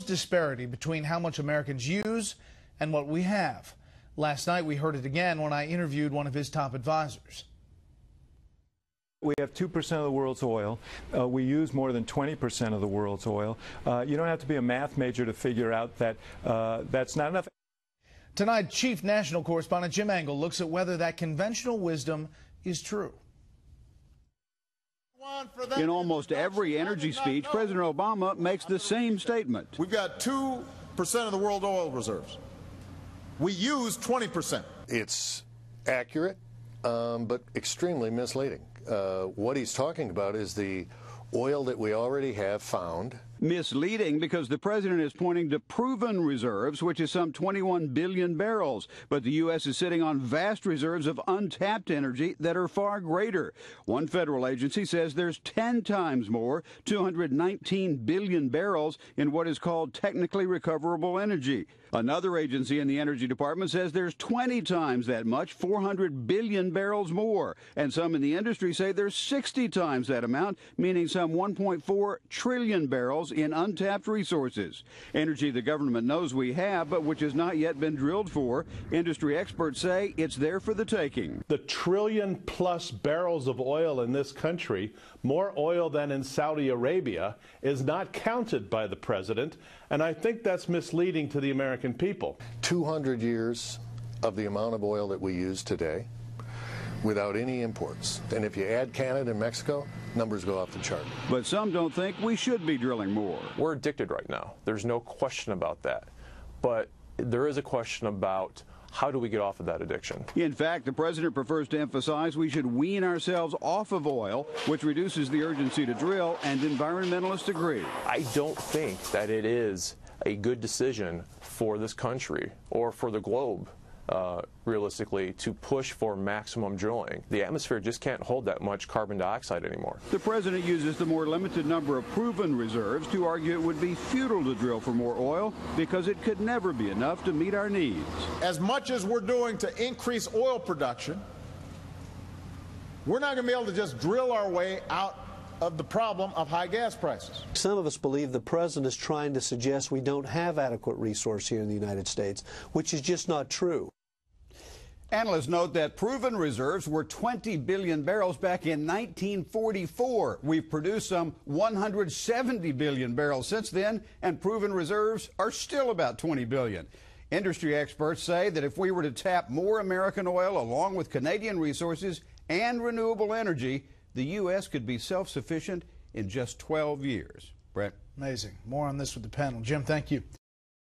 Disparity between how much Americans use and what we have. Last night we heard it again when I interviewed one of his top advisors. We have 2% of the world's oil. We use more than 20% of the world's oil. You don't have to be a math major to figure out that that's not enough. Tonight, Chief National Correspondent Jim Engel looks at whether that conventional wisdom is true. In almost every energy speech, President Obama makes the same statement. We've got 2% of the world oil reserves. We use 20%. It's accurate, but extremely misleading. What he's talking about is the oil that we already have found. Misleading because the president is pointing to proven reserves, which is some 21 billion barrels. But the U.S. is sitting on vast reserves of untapped energy that are far greater. One federal agency says there's 10 times more, 219 billion barrels, in what is called technically recoverable energy. Another agency in the Energy Department says there's 20 times that much, 400 billion barrels more. And some in the industry say there's 60 times that amount, meaning some 1.4 trillion barrels in untapped resources. Energy the government knows we have, but which has not yet been drilled for. Industry experts say it's there for the taking. The trillion-plus barrels of oil in this country, more oil than in Saudi Arabia, is not counted by the president, and I think that's misleading to the American people. 200 years of the amount of oil that we use today without any imports. And if you add Canada and Mexico, numbers go off the chart. But some don't think we should be drilling more. We're addicted right now. There's no question about that. But there is a question about how do we get off of that addiction? In fact, the president prefers to emphasize we should wean ourselves off of oil, which reduces the urgency to drill, and environmentalists agree. I don't think that it is a good decision for this country or for the globe, realistically, to push for maximum drilling. The atmosphere just can't hold that much carbon dioxide anymore. The president uses the more limited number of proven reserves to argue it would be futile to drill for more oil because it could never be enough to meet our needs. As much as we're doing to increase oil production, we're not going to be able to just drill our way out of the problem of high gas prices. Some of us believe the president is trying to suggest we don't have adequate resource here in the United States, which is just not true. Analysts note that proven reserves were 20 billion barrels back in 1944. We've produced some 170 billion barrels since then, and proven reserves are still about 20 billion. Industry experts say that if we were to tap more American oil along with Canadian resources and renewable energy, the U.S. could be self-sufficient in just 12 years. Brett? Amazing. More on this with the panel. Jim, thank you.